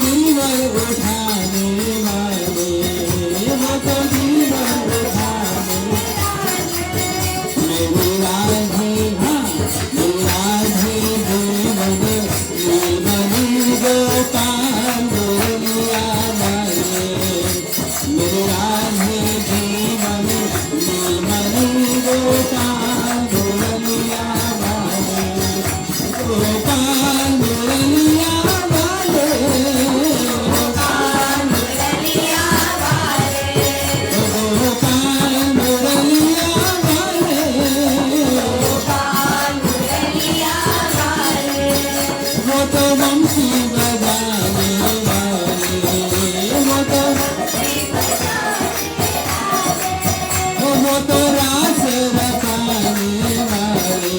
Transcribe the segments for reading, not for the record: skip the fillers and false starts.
जीवन उठाने वाले, वो तो जीवन उठाने मेरे राधे, हाँ मेरे राधे जीवन नीलमणि गोपाल गोलिया वाले, मेरे राधे जीवन नीलमणि गोपाल गोलिया वाले, गोपाल गोलिया वाले, गोपाल गोलिया वाले, गोपाल गोलिया वाले, गोपाल गोलिया वाले, वो तो वंशी बजाने वाले, वो तो रास रचाने वाले,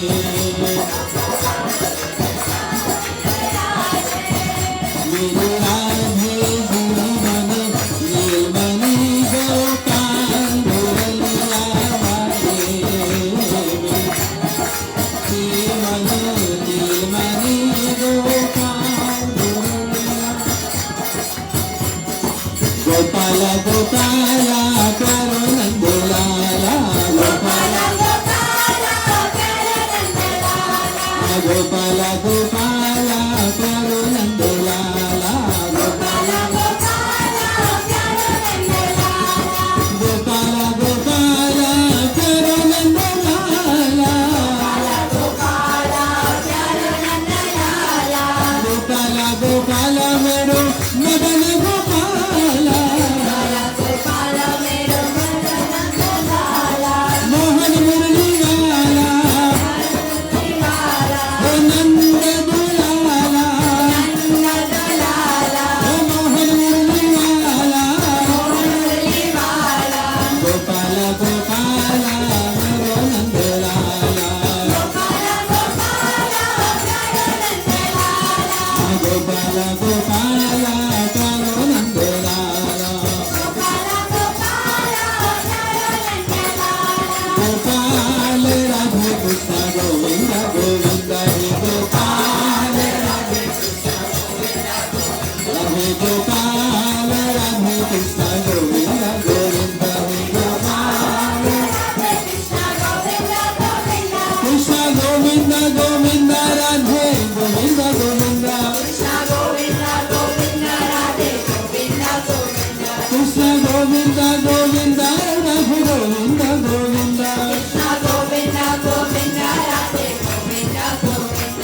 मेरे राधे जीवन नीलमणि गोपाल गोलिया वाले, जीवन नीलमणि गोपाल गोलिया, गोपाल गोपाल करो नंदलाला, गोपाल गोपाल करो नंदलाला, गोपाल गोपाल करो नंदलाला, गोपाल गोपाल करो नंदलाला, गोपाल गोपाल करो नंदलाला, गोपाल करो नंदलाला, गोपाल गोपाल मेरो मदन गोपाल, गोपाल मेरो मदन गोपाल, मोहन मुरली वाला, ओ नंद दुलाला, नंद दुलाला, ओ मोहन मुरली वाला, मुरली वाला, गोपाल गोपाल मेरो नंदलाला, गोपाल गोपाल करो नंदलाला, गोपाल गोपाल करो नंदलाला, गोपाल गोपाल करो नंदलाला, गोपाल राधे कृष्ण गोविंद गोविंद हे गोपाल राधे कृष्ण गोविंद गोपाल राधे कृष्ण गोविंद गोविंद हे गोपाल राधे कृष्ण गोविंद गोविंद, कृष्ण गोविंद गोविंद राधे गोविंद गोविंद, कृष्ण गोविंद गोविंद राधे गोविंद गोविंद, कृष्ण गोविंद गोविंद राधे गोविंद गोविंद, कृष्ण गोविंद गोविंद राधे गोविंद गोविंद,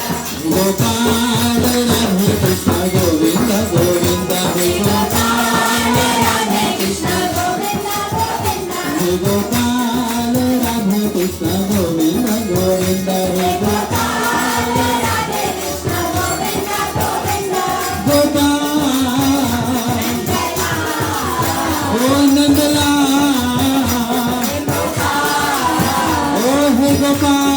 गोपाल राधे कृष्ण गोविंद गोविंद हे गोपाल राधे कृष्ण गोविंद गोविंद, हे गोपाल राधे कृष्ण गोविंद गोविंद, हे गोपाल राधे कृष्ण गोविंद गोविंद, गोपाल ओ नंदलाल, ओ हे गोपाल,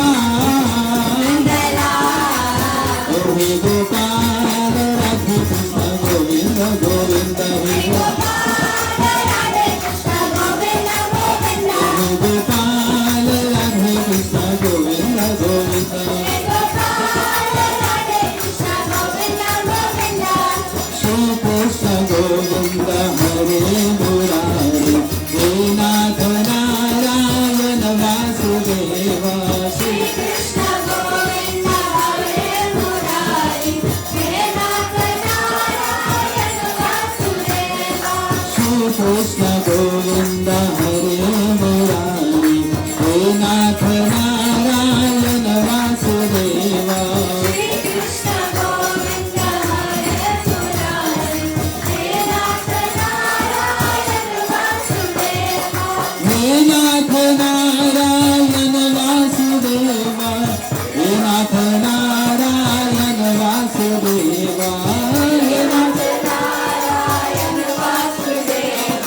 ओ हे गोपाल राधे कृष्ण गोविंद गोविंद, हे गोपाल राधे कृष्ण गोविंद गोविंद, हे गोपाल राधे कृष्ण गोविंद गोविंद, हे गोपाल राधे कृष्ण गोविंद गोविंद, श्री कृष्ण गोविंद हरे मुरारी, हे नाथ नारायण वासुदेव, श्री कृष्ण गोविंद हरे मुरारी, हे नाथ नारायण वासुदेव, श्री कृष्ण गोविंद हरे मुरारी, हे नाथ नारायण वासुदेव, श्री कृष्ण गोविंद हरे मुरारी, हे नाथ नारायण वासुदेव, हे नाथ नारायण वासुदेव, हे नाथ नारायण वासुदेव, हे नाथ नारायण वासुदेव,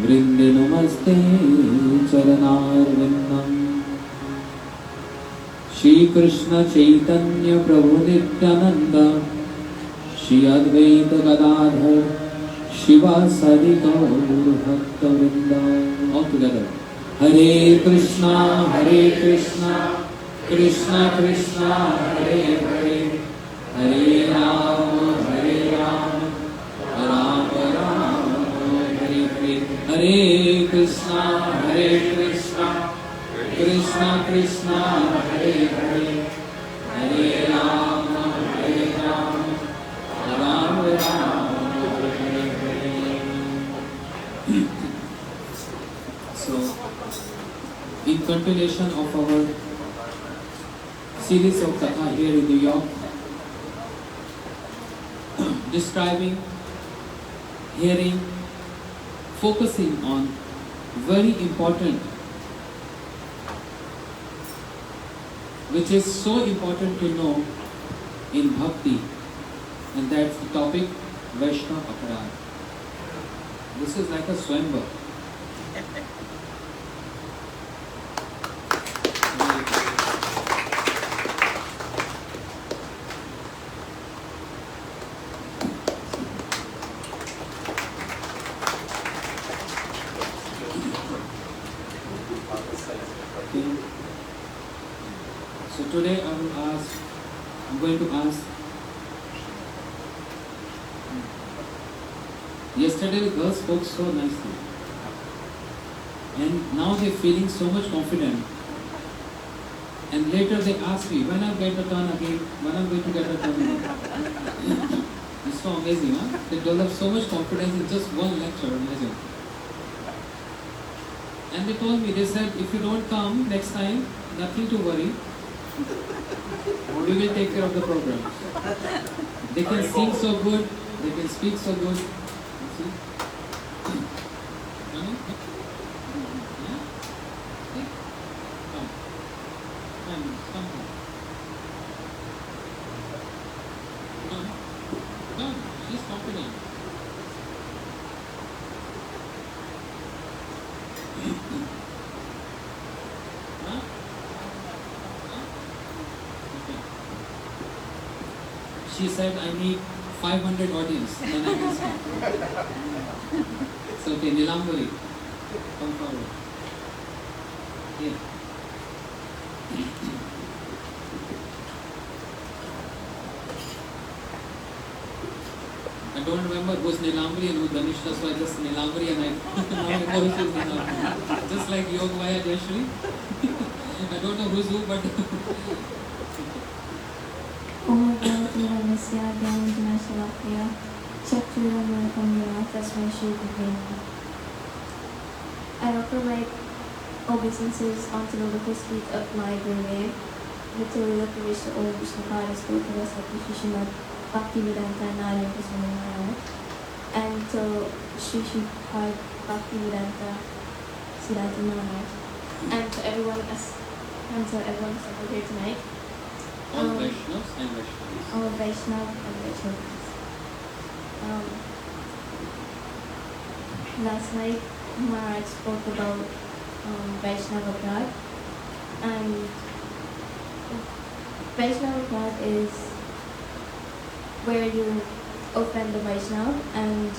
वृंदे नमस्ते चरणारविंदम श्री कृष्ण चैतन्य प्रभु नित्यानंद श्री अद्वैत गदाधर शिवासादि गौर भक्त वृंदा। All together. Hare Krishna Krishna Krishna Hare Hare Hare Ram Ram Ram Hare Hare. Hare Krishna Krishna Krishna Hare Hare Hare Ram Ram Ram Hare Hare. So, in continuation of our series of Katha here in New York, describing, hearing, focusing on very important, which is so important to know in Bhakti, and that's the topic Vaishnava Aparad. This is like a swamber. So today I'm going to ask. Yesterday the girls spoke so nicely, and now they're feeling so much confident. And later they ask me, when I'll get a turn again, when I'm going to get a turn again. It's so amazing, huh? They develop so much confidence in just one lecture, amazing. And they told me, they said, if you don't come next time, nothing to worry. We will take care of the program. They can sing so good, they can speak so good. You see? Yeah? See? Come. Come. Come. She's confident. Huh? Okay. She said, I need 500 audience, then I can start. It's okay, Nilambari, come forward. Here. I don't remember who's Nilambari and who's Dhanishta, so I just Nilambari and now I know who's Nilambari. Just like Yoga Vaya Jayashri. I don't know who's who, but Om Bhagavate Dhyana Salakya Chaturamakamya Tasmai Shri Gurave Namaha. I offer my obeisances onto the lotus feet of my Gurudev, Vittori Lokavisha Om Vishnupada Stotara Satyashishimad Bhaktivedanta Narayana Krishna Maharaj, and to Sri Sripad Bhaktivedanta Siddhanta Maharaj, and to everyone assembled here tonight. all Vaishnavas and Vaishnavas. All Vaishnav and Vaishnavas. Last night, Maharaj spoke about Vaishnava God, and Vaishnava God is where you offend the Vaishnava, and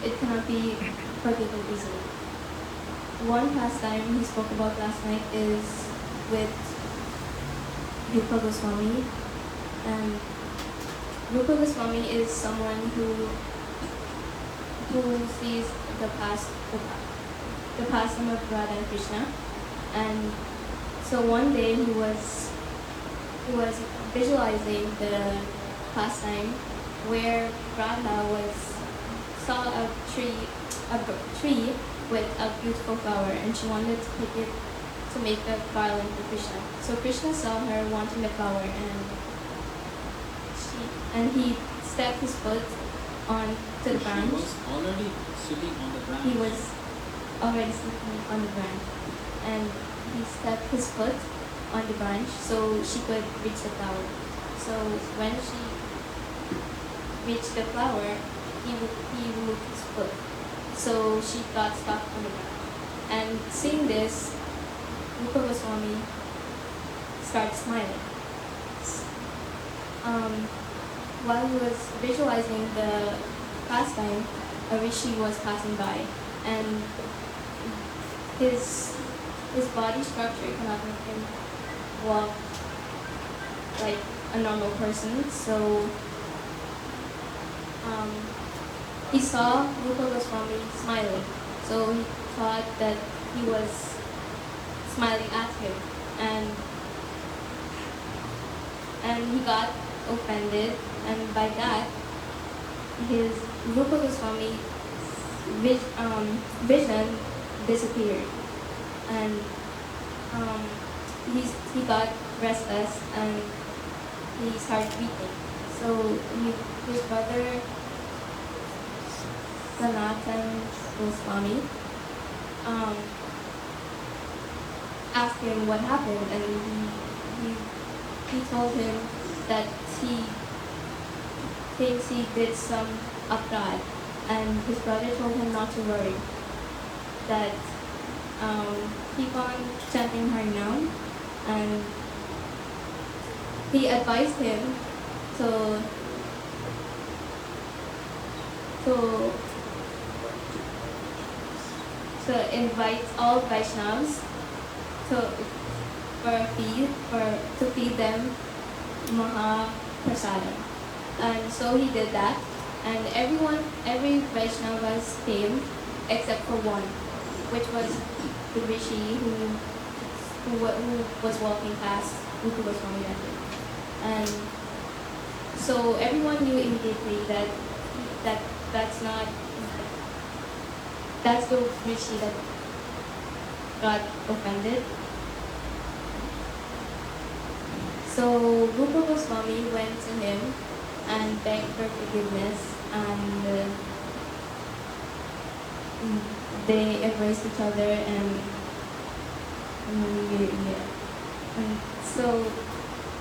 it cannot be forgiven easily. One pastime he spoke about last night is with Rupa Goswami, and Rupa Goswami is someone who sees the pastime of Radha and Krishna, and so one day he was visualizing the pastime where Radha saw a tree with a beautiful flower, and she wanted to pick it to make a garland for Krishna. So Krishna saw her wanting the flower, and he stepped his foot on to the branch. She was already sitting on the branch. He was already sitting on the branch, and he stepped his foot on the branch so she could reach the flower. So when she reached the flower, he moved his foot. So she got stuck on the ground. And seeing this, Rupa Goswami started smiling. While he was visualizing the pastime, a rishi was passing by, and his body structure cannot make him walk like a normal person. So he saw Rupa Goswami smiling. So he thought that he was smiling at him, and he got offended, and by that his Rupa Goswami vision disappeared, and he got restless and he started weeping. So his brother Sanatan Goswami asked him what happened, and he told him that he thinks he did some upgrad, and his brother told him not to worry, that keep on chanting Harinam, and he advised him to invite all Vaishnavas to feed them Mahaprasadam. And so he did that, and every Vaishnavas came except for one, which was the rishi who was walking past Rupa Goswami that day. And so everyone knew immediately that's the rishi that got offended. So Rupa Goswami went to him and begged for forgiveness, and they embraced each other, and so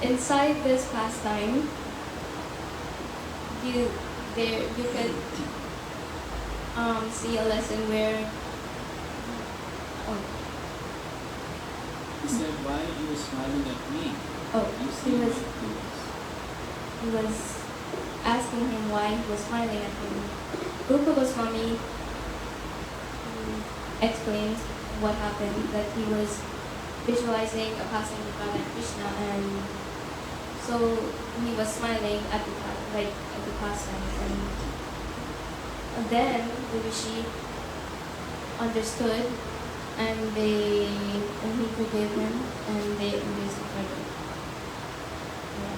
inside this pastime, you could see a lesson where He said, why you were smiling at me? he was asking him why he was smiling at him. Rupa Goswami explained what happened, that he was visualizing a passing of God and Krishna, and so he was smiling at the pastime, and then the rishi understood, and he forgave him, and they embraced each other. Yeah.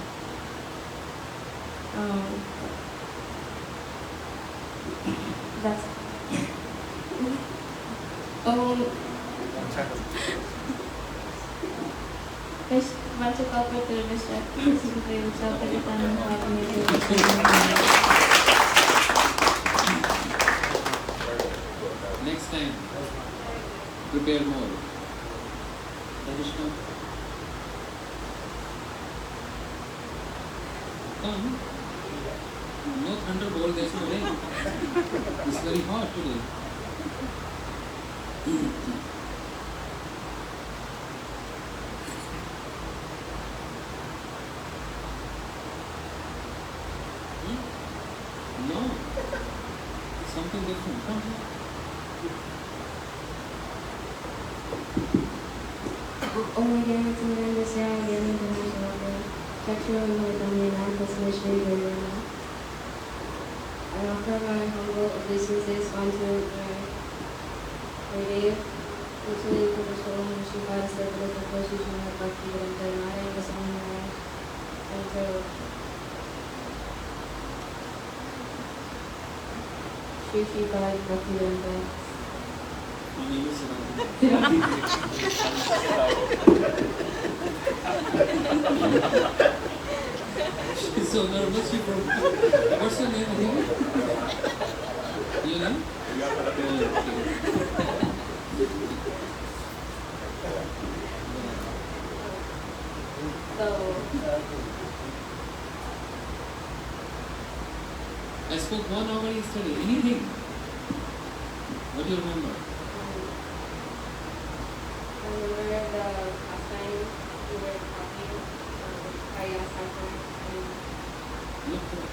That's Next time, prepare more. Krishna, come. No thunderbolt, there's no rain. It's very hot today. No, something different. Come. I offer my humble obeisances unto my Dev, usually for the soul and she was the position of Bhakti and the Narayan Goswami and so Shri Bhai Bhakti and My name is She's so nervous. She broke. What's your name again? Your name? so As spoke 1 hour yesterday. Anything? What do you remember? I remember the last time we were talking, I asked Papa and Look for it.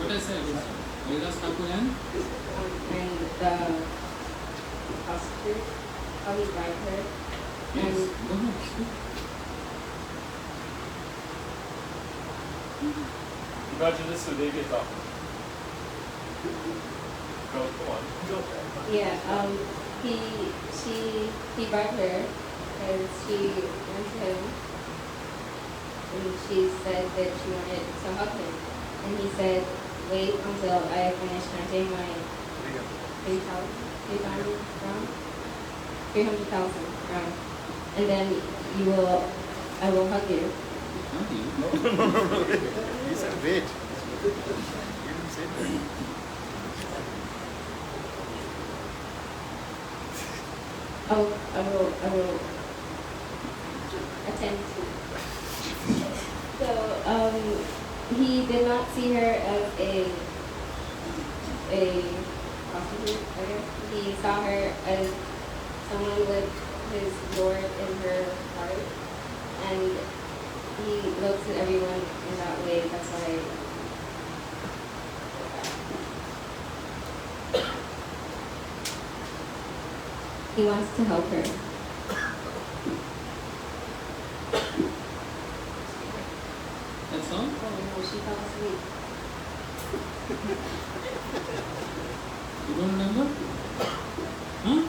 What I said? Vedas Thakur and the prostitute, how he bribed her. yes. And Go ahead. Speak. Evangelist Sudhir talk. Go on. yeah, he bribed her because she went to him and she said that she wanted to help him. And he said, wait until I finish counting my 300,000 round. And then I will hug you. Not you. He said, wait. You didn't say that. I will attend to. So, he did not see her as a prostitute, I guess. He saw her as someone with his Lord in her heart. And he looks at everyone in that way. That's why he wants to help her. That's all? Oh no, she fell asleep. You don't remember? Huh?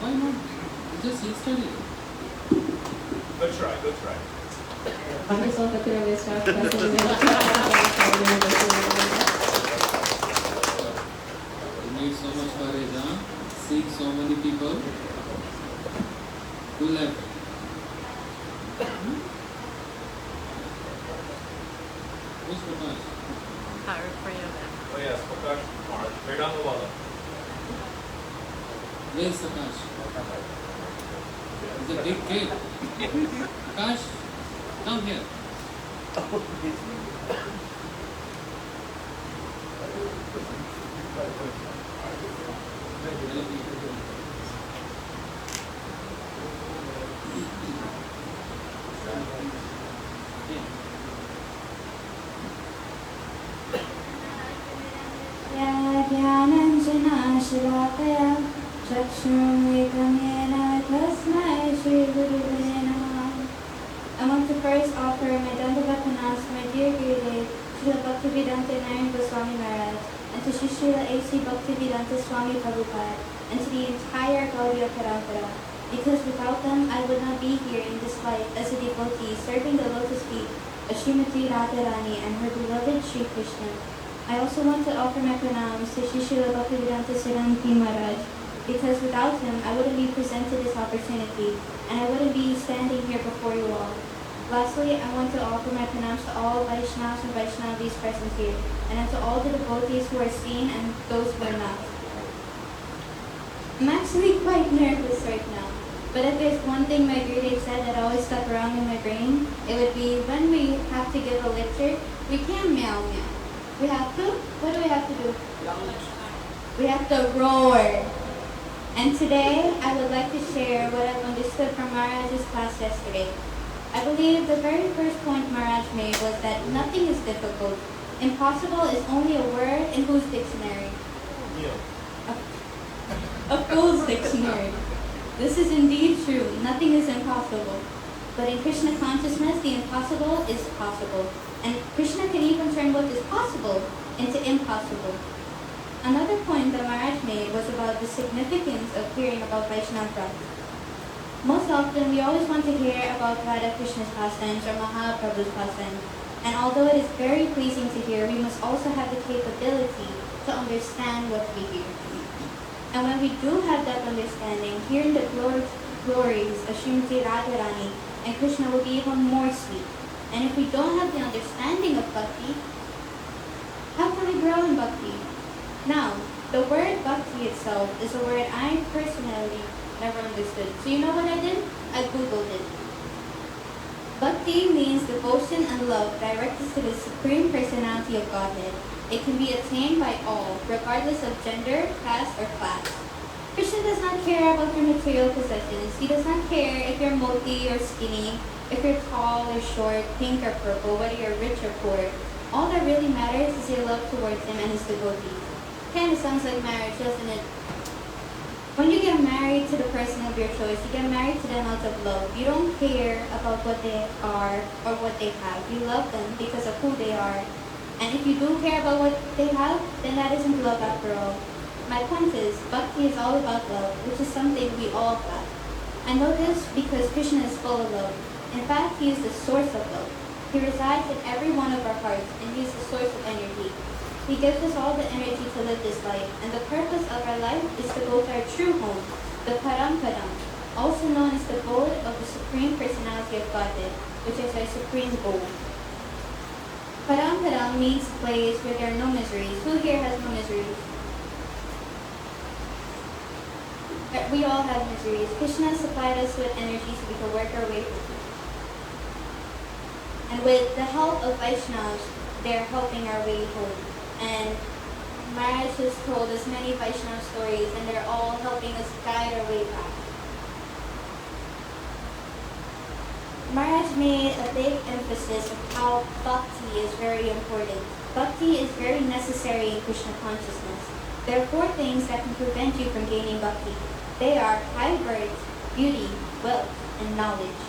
Why not? Just yesterday. Good try, good try. Anche solo capire le sue You need so much courage, huh? See so many people. Who left? Who's Prakash? Oh yes, Prakash Kumar. Vedanta Wala. Where's Prakash? He's a big kid. Prakash, come here. ज्ञानञ्जनाशलाकया चक्षुरुन्मिलितं तस्मै श्रीगुरुवे नमः. I want to first offer my Dandavat Pranams to my dear Gurudev, Srila Bhaktivedanta Narayan Goswami Maharaj, and to Sri Srila A.C. Bhaktivedanta Swami Prabhupada, and to the entire Gaudiya Parampara, because without them I would not be here in this life as a devotee serving the lotus feet of Srimati Radharani and her beloved Sri Krishna. I also want to offer my pranams to Sri Srila Bhaktivedanta Siddhanti Maharaj, because without him I wouldn't be presented this opportunity, and I wouldn't be standing here before you all. Lastly, I want to offer my pranams to all Vaishnavas and Vaishnavis present here, and to all the devotees who are seen and those who are not. I'm actually quite nervous right now, but if there's one thing my Gurudev said that always stuck around in my brain, it would be when we have to give a lecture, we can't meow meow. We have to? What do we have to do? We have to roar. And today, I would like to share what I've understood from Maharaj's class yesterday. I believe the very first point Maharaj made was that nothing is difficult. Impossible is only a word in whose dictionary? A fool's dictionary. This is indeed true. Nothing is impossible. But in Krishna consciousness, the impossible is possible. And Krishna can even turn what is possible into impossible. Another point that Maharaj made was about the significance of hearing about Vaishnava practice. Most often, we always want to hear about Radha Krishna's pastimes or Mahaprabhu's pastimes. And although it is very pleasing to hear, we must also have the capability to understand what we hear. And when we do have that understanding, hearing the glories of Srimati Radharani and Krishna will be even more sweet. And if we don't have the understanding of bhakti, how can we grow in bhakti? Now, the word bhakti itself is a word I personally never understood. So you know what I did? I googled it. Bhakti means devotion and love directed to the Supreme Personality of Godhead. It can be attained by all, regardless of gender, caste, or class. Krishna does not care about your material possessions. He does not care if you're moti or skinny, if you're tall or short, pink or purple, whether you're rich or poor. All that really matters is your love towards him and his devotees. Kind of sounds like marriage, doesn't it? When you get married to the person of your choice, you get married to them out of love. You don't care about what they are or what they have. You love them because of who they are. And if you do care about what they have, then that isn't love after all. My point is, bhakti is all about love, which is something we all have. I know this because Krishna is full of love. In fact, he is the source of love. He resides in every one of our hearts, and he is the source of energy. He gives us all the energy to live this life, and the purpose of our life is to go to our true home, the Param, also known as the abode of the Supreme Personality of Godhead, which is our supreme goal. Param means place where there are no miseries. Who here has no miseries? We all have miseries. Krishna supplied us with energy so we can work our way through. And with the help of Vaishnavas, they're helping our way home. And Maharaj has told us many Vaishnava stories, and they're all helping us guide our way back. Maharaj made a big emphasis of how bhakti is very important. Bhakti is very necessary in Krishna consciousness. There are 4 things that can prevent you from gaining bhakti. They are high birth, beauty, wealth, and knowledge.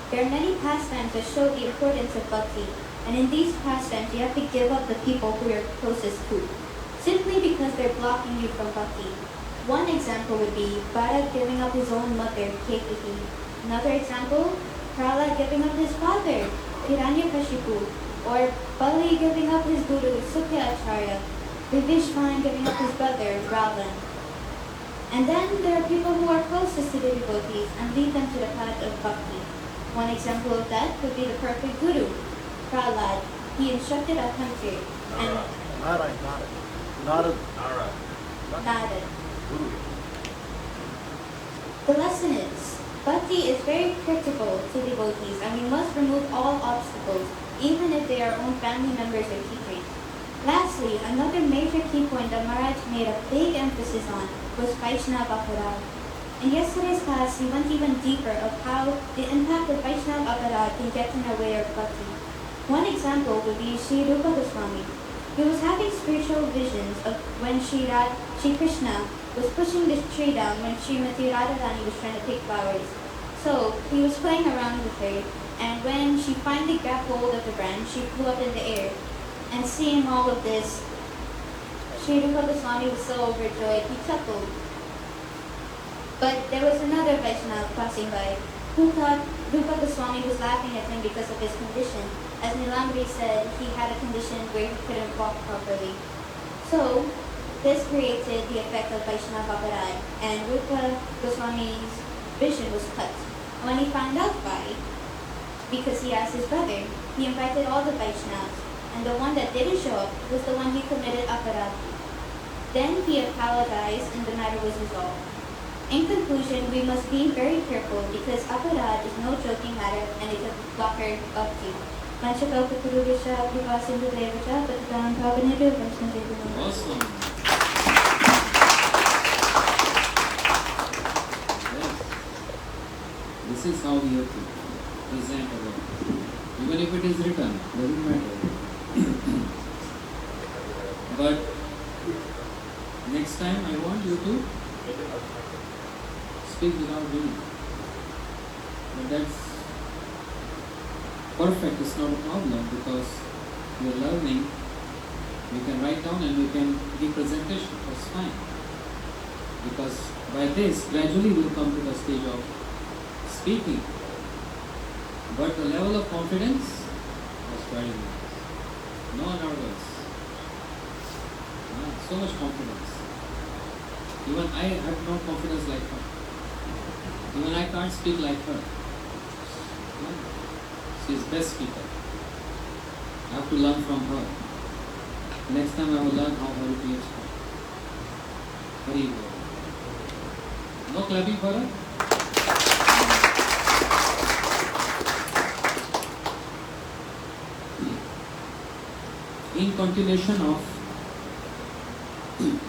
There are many pastimes that show the importance of bhakti, and in these pastimes you have to give up the people who you're closest to, simply because they're blocking you from bhakti. One example would be Bharat giving up his own mother, Ketuhi. Another example, Prahlad giving up his father, Hiranyakashipu, or Bali giving up his guru, Sukyacharya, Vivishwan giving up his brother, Ravan. And then there are people who are closest to the devotees and lead them to the path of bhakti. One example of that would be the perfect guru, Prahlad. He instructed a hunter and Narad. Narad. Guru. The lesson is, bhakti is very critical to devotees, and we must remove all obstacles, even if they are our own family members or teachers. Lastly, another major key point that Maharaj made a big emphasis on was Vaishnava Aparad. In yesterday's class, he went even deeper of how the impact of Vaishnava Aparad can get in our way of bhakti. One example would be Sri Rupa Goswami. He was having spiritual visions of when Sri Krishna was pushing this tree down when Srimati Radharani was trying to pick flowers. So he was playing around with her, and when she finally grabbed hold of the branch, she flew up in the air. And seeing all of this, Sri Rupa Goswami was so overjoyed, he chuckled. But there was another Vaishnava passing by who thought Rupa Goswami was laughing at him because of his condition. As Nilamri said, he had a condition where he couldn't walk properly. So this created the effect of Vaishnava Aparad, and Rupa Goswami's vision was cut. When he found out why, because he asked his brother, he invited all the Vaishnavas, and the one that didn't show up was the one he committed aparad. Then he apologized and the matter was resolved. In conclusion, we must be very careful because aparad is no joking matter and it can blocker bhakti. Awesome. Yes. This is how we have to present our, even if it is written, doesn't matter. But next time I want you to speak without reading. But that's perfect, it's not a problem because we are learning, we can write down and we can give presentation, that's fine. Because by this, gradually we'll come to the stage of speaking. But the level of confidence was very nice. No nervous. So much confidence. Even I have no confidence like her. Even I can't speak like her. She is best speaker. I have to learn from her. Next time I will learn how Hari plays. Hari Bol. No clapping for her? In continuation of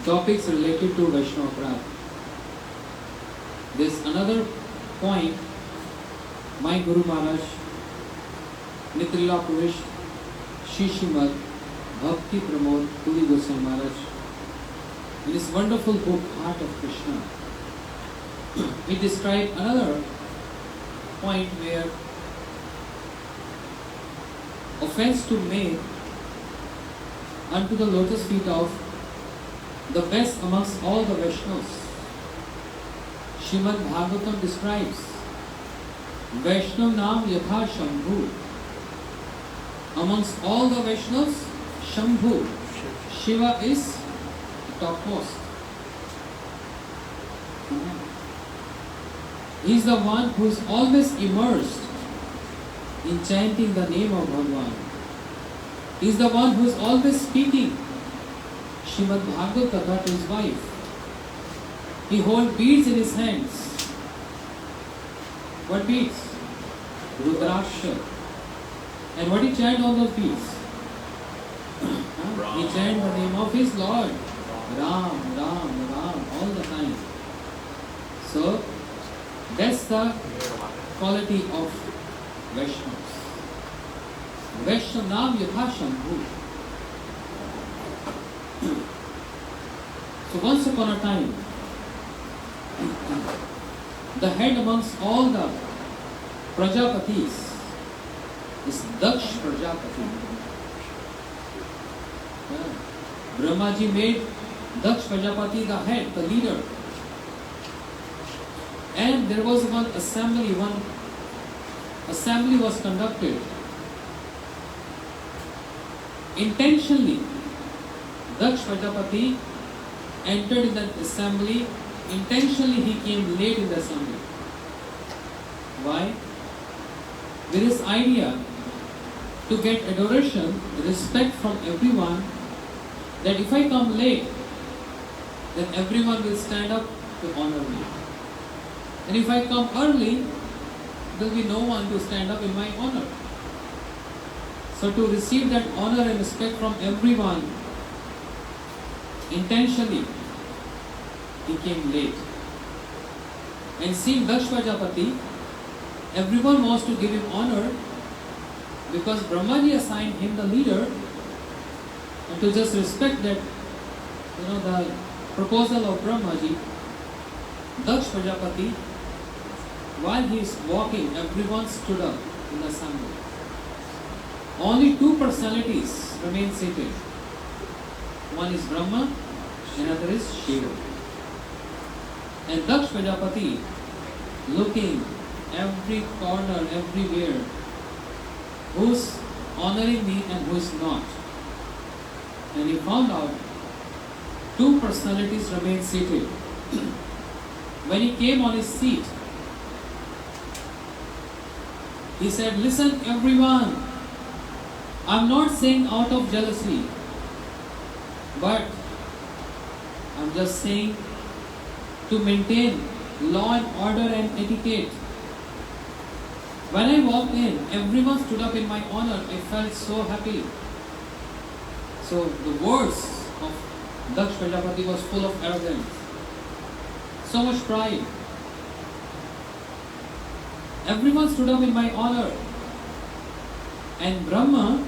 topics related to Vaishnava Prad, there's another point my Guru Maharaj, Nitrila Purush, Shishimad, Bhakti Pramod, Puri Goswami Maharaj, in his wonderful book Heart of Krishna, he described another point where offense to make unto the lotus feet of the best amongst all the Vaishnavas. Srimad Bhagavatam describes Vaishnav Nam Yatha Shambhu. Amongst all the Vaishnavas, Shambhu, Shiva is topmost. He is the one who is always immersed in chanting the name of Bhagavan. He is the one who is always speaking Srimad Harikatha to his wife. He holds beads in his hands. What beads? Rudraksha. And what he chant on those beads? He chant the name of his Lord. Ram, Ram, Ram, all the time. So, that's the quality of Vaishnavas. Vaishnav Nam Yatha Shambhu. So once upon a time, the head amongst all the Prajapatis is Daksh Prajapati. Brahmaji made Daksh Prajapati the head, the leader. And there was one assembly was conducted. Intentionally, Daksh Prajapati entered in that assembly. Intentionally he came late in the assembly. Why? With his idea to get adoration, respect from everyone, that if I come late, then everyone will stand up to honor me. And if I come early, there will be no one to stand up in my honor. So to receive that honor and respect from everyone, intentionally, he came late. And seeing Daksh Prajapati, everyone wants to give him honor because Brahmaji assigned him the leader, and to just respect that, the proposal of Brahmaji, Daksh Prajapati, while he is walking, everyone stood up in the assembly. Only two personalities remain seated. One is Brahma, another is Shiva. And Daksh Prajapati, looking every corner, everywhere, who's honoring me and who's not. And he found out two personalities remain seated. When he came on his seat, he said, "Listen everyone, I'm not saying out of jealousy, but I'm just saying to maintain law and order and etiquette. When I walked in, everyone stood up in my honor. I felt so happy." So the words of Daksh Prajapati was full of arrogance, so much pride. Everyone stood up in my honor. And Brahma,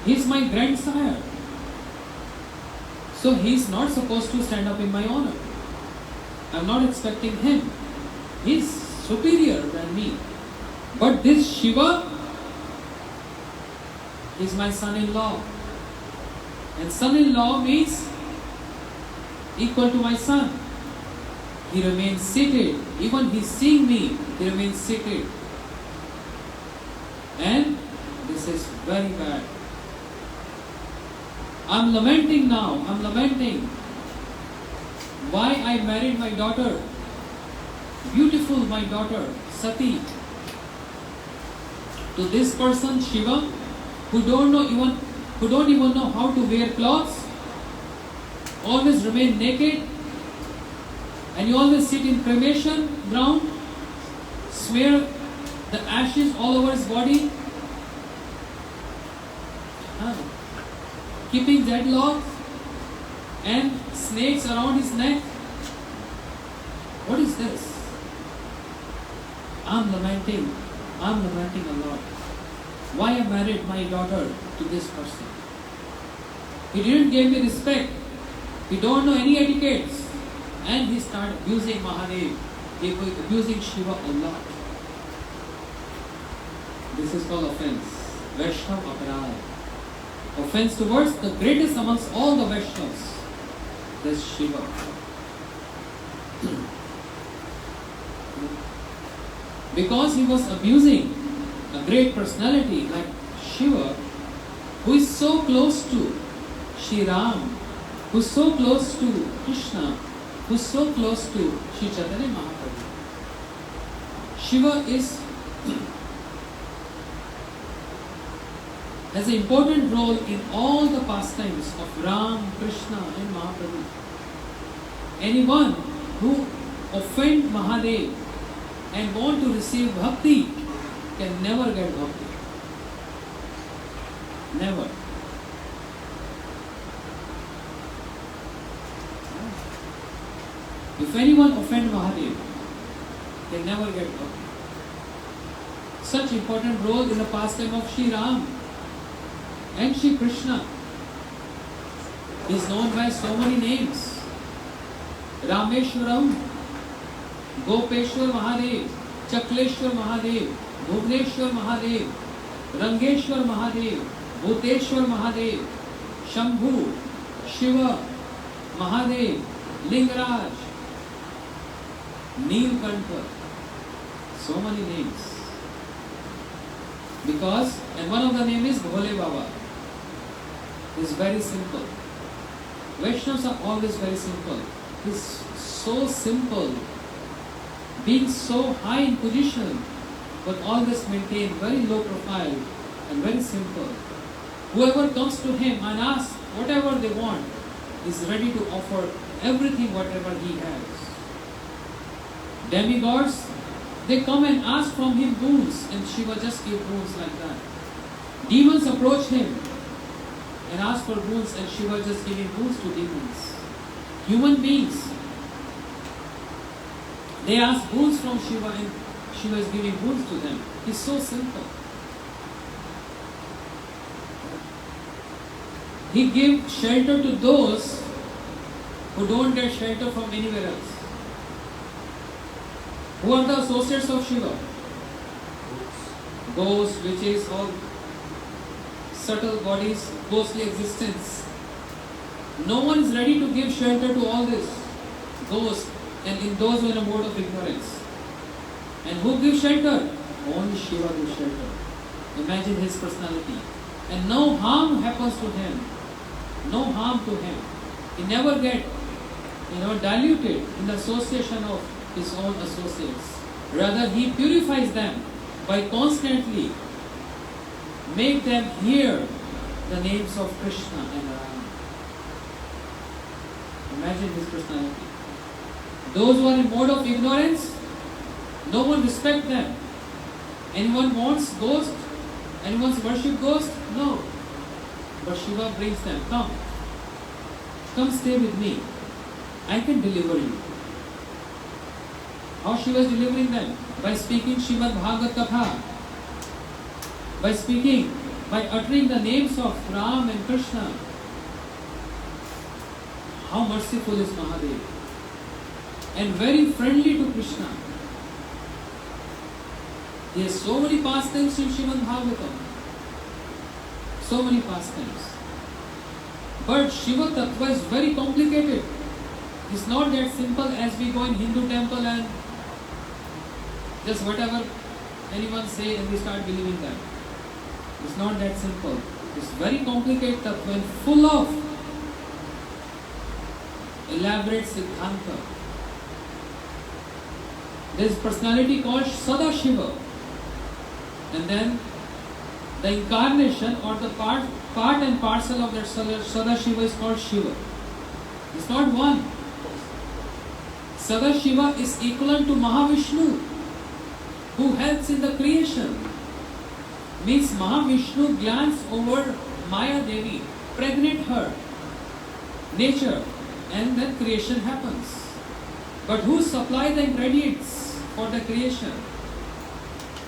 he's my grandsire. So he's not supposed to stand up in my honor. I'm not expecting him. He's superior than me. But this Shiva is my son-in-law. And son-in-law means equal to my son. He remains seated. Even he's seeing me, he remains seated. And this is very bad. I'm lamenting now. I'm lamenting why I married my daughter. Beautiful, my daughter, Sati. To this person, Shiva, who don't even know how to wear clothes, always remain naked, and you always sit in cremation ground, smear the ashes all over his body, keeping dreadlocks and snakes around his neck. What is this? I'm lamenting a lot. Why I married my daughter to this person? He didn't give me respect. He don't know any etiquettes. And he started abusing Mahadev, abusing Shiva a lot. This is called offense. Vaishnav Aparad. Offense towards the greatest amongst all the Vaishnavas. That's Shiva. Because he was abusing a great personality like Shiva, who is so close to Shri Ram, who is so close to Krishna, who is so close to Shri Chaitanya Mahaprabhu. Shiva has an important role in all the pastimes of Ram, Krishna and Mahaprabhu. Anyone who offend Mahadev and want to receive bhakti can never get bhakti. Never. If anyone offend Mahadev, they never get bhakti. Such important role in the pastime of Shri Ram and Shri Krishna. He is known by so many names. Rameshwaram, Gopeshwar Mahadev, Chakleshwar Mahadev, Bhuvaneshwar Mahadev, Rangeshwar Mahadev, Bhuteshwar Mahadev, Shambhu, Shiva, Mahadev, Lingaraj, Neelkantha. So many names. Because, and one of the name is Bhole Baba. It's very simple. Vaishnavas are always very simple. It's so simple, being so high in position, but always maintain very low profile and very simple. Whoever comes to him and asks whatever they want, is ready to offer everything whatever he has. Demigods, they come and ask from him boons, and Shiva just gives boons like that. Demons approach him and ask for boons, and Shiva just giving boons to demons. Human beings, they ask boons from Shiva and Shiva is giving boons to them. It's so simple. He gives shelter to those who don't get shelter from anywhere else. Who are the associates of Shiva? Ghosts, witches, all subtle bodies, ghostly existence. No one is ready to give shelter to all this. Ghosts and in those who are in a mode of ignorance. And who gives shelter? Only Shiva gives shelter. Imagine his personality. And no harm happens to him. No harm to him. He never get diluted in the association of his own associates. Rather, he purifies them by constantly make them hear the names of Krishna and Ram. Imagine his personality. Those who are in mode of ignorance, no one respects them. Anyone wants ghost? Anyone worship ghost? No. But Shiva brings them. Come stay with me. I can deliver you. How Shiva is delivering them? By speaking Srimad Bhagavad Katha. By uttering the names of Ram and Krishna. How merciful is Mahadev. And very friendly to Krishna. He has so many pastimes in Srimad Bhagavatam. So many pastimes. But Shiva Tattva is very complicated. It's not that simple as we go in Hindu temple and just whatever anyone say and we start believing that. It's not that simple. It's very complicated Tattva and full of elaborate Siddhanta. There is personality called Sada Shiva. And then The incarnation or the part and parcel of that Sadashiva is called Shiva. It's not one. Sadashiva is equivalent to Mahavishnu, who helps in the creation. Means Mahavishnu glanced over Maya Devi, pregnant her, nature, and then creation happens. But who supplies the ingredients for the creation?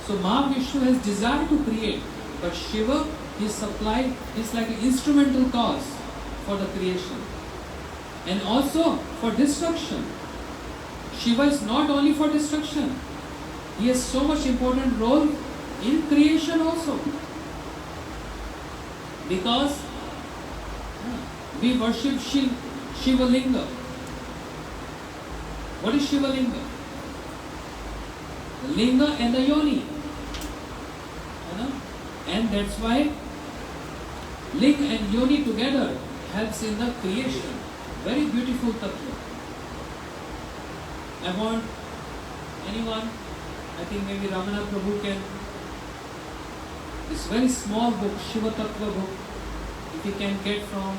So Mahavishnu has desire to create, but Shiva is supplied, is like an instrumental cause for the creation. And also for destruction. Shiva is not only for destruction, he has so much important role in creation also. Because we worship Shiva Linga. What is Shiva Linga? The Linga and the Yoni. And that's why Linga and Yoni together helps in the creation. Very beautiful tattva. I want anyone, I think maybe Ramana Prabhu can, this very small book, Shiva Tattva book, if you can get from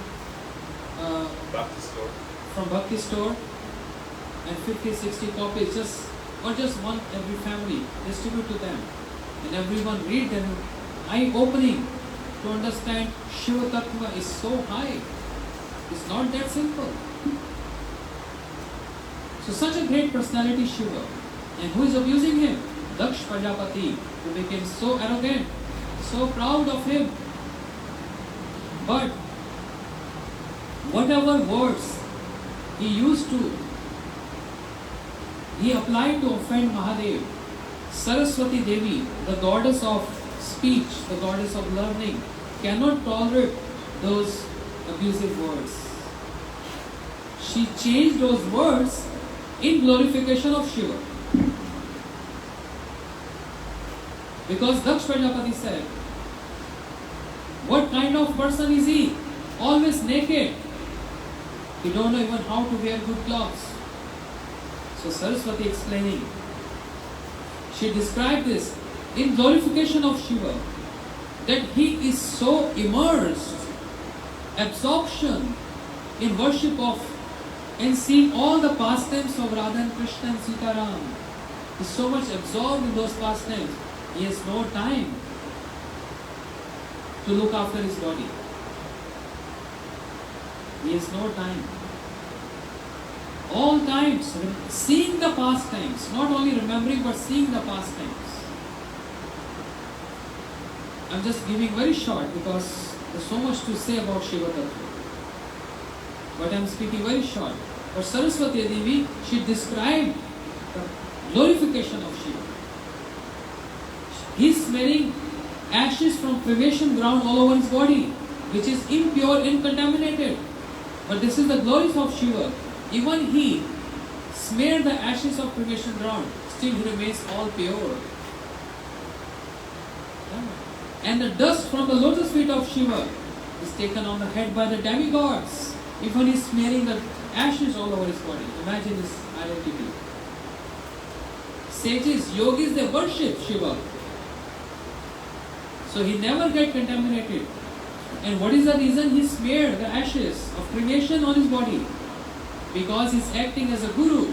Bhakti Store, and 50-60 copies, just one every family, distribute to them, and everyone read them. Eye-opening to understand Shiva Tattva is so high. It's not that simple. So such a great personality Shiva. And who is abusing him? Daksh Prajapati, who became so arrogant, so proud of him. But whatever words he applied to offend Mahadev. Saraswati Devi, the goddess of speech, the goddess of learning, cannot tolerate those abusive words. She changed those words in glorification of Shiva. Because Daksh Prajapati said, what kind of person is he? Always naked. He don't know even how to wear good clothes. So Saraswati explaining, she described this in glorification of Shiva, that he is so immersed, absorption in worship of and seeing all the pastimes of Radha and Krishna and Sitaram. He is so much absorbed in those pastimes, he has no time to look after his body. He has no time. All times seeing the pastimes, not only remembering but seeing the pastimes. I'm just giving very short because there's so much to say about Shiva Tattva. But I'm speaking very short. But Saraswati Devi, she described the glorification of Shiva. He's smelling ashes from cremation ground all over his body, which is impure and contaminated. But this is the glory of Shiva. Even he smeared the ashes of cremation ground, still he remains all pure. And the dust from the lotus feet of Shiva is taken on the head by the demigods. Even he is smearing the ashes all over his body. Imagine this identity. Sages, yogis, they worship Shiva. So he never get contaminated. And what is the reason he smeared the ashes of cremation on his body? Because he is acting as a guru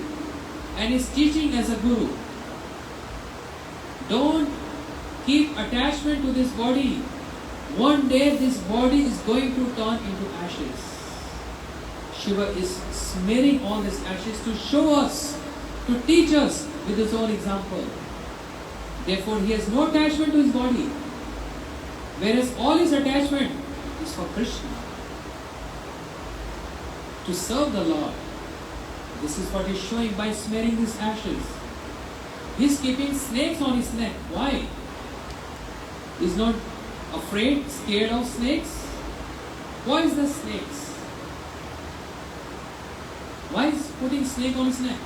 and is teaching as a guru. Don't keep attachment to this body. One day this body is going to turn into ashes. Shiva is smearing all these ashes to show us, to teach us with his own example. Therefore he has no attachment to his body. Whereas all his attachment is for Krishna. To serve the Lord. This is what he is showing by smearing these ashes. He is keeping snakes on his neck. Why? He is not afraid, scared of snakes. Why is the snakes? Why is putting snake on his neck?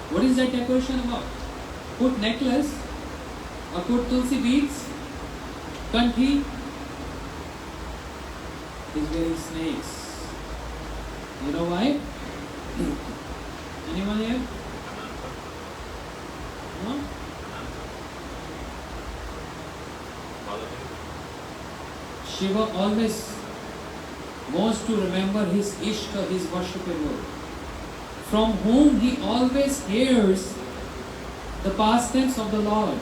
What is that decoration about? Put necklace or put tulsi beads, kanthi. He is wearing snakes. You know why? Anyone here? No? Shiva always wants to remember his Ishta, his worshipable, from whom he always hears the pastimes of the Lord.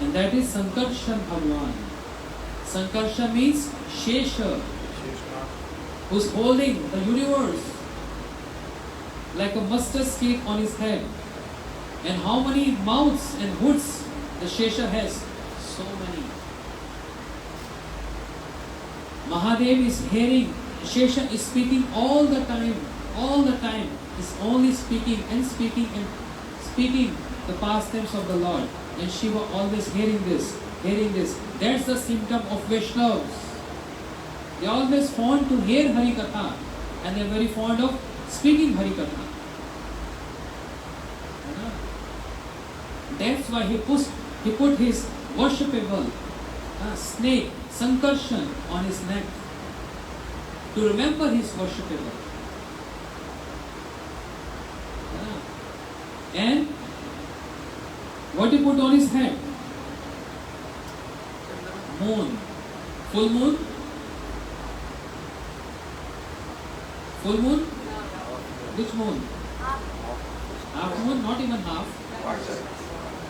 And that is Sankarshan Bhagwan. Sankarsha means Shesha, who's holding the universe like a mustard seed on his head. And how many mouths and hoods the Shesha has? So many. Mahadev is hearing, Shesha is speaking all the time, is only speaking and speaking and speaking the pastimes of the Lord. And Shiva always hearing this. That's the symptom of Vaishnavas. They are always fond to hear Harikatha and they are very fond of speaking Harikatha. That's why he put his worshipable snake, Sankarshan, on his neck to remember his worshipable. And what he put on his head? Moon. Full moon? Full moon? Which moon? Half moon? Not even half.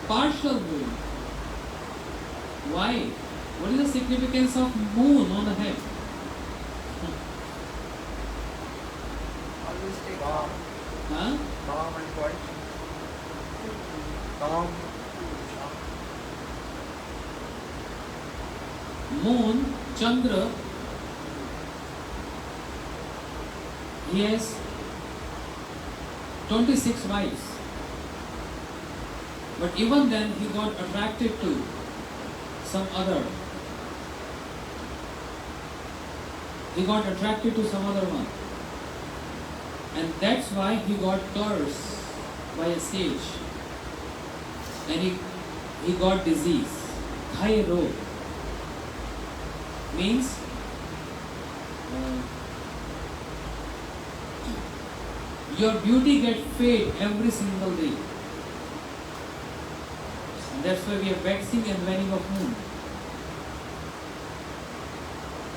Partial moon. Why? What is the significance of moon on the head? Always take calm. Huh? Calm and quiet. Calm. Moon, Chandra, he has 26 wives. But even then he got attracted to some other. He got attracted to some other one. And that's why he got cursed by a sage. And he got disease. Khai Rog. Means your beauty gets fade every single day. And that's why we have waxing and waning of moon.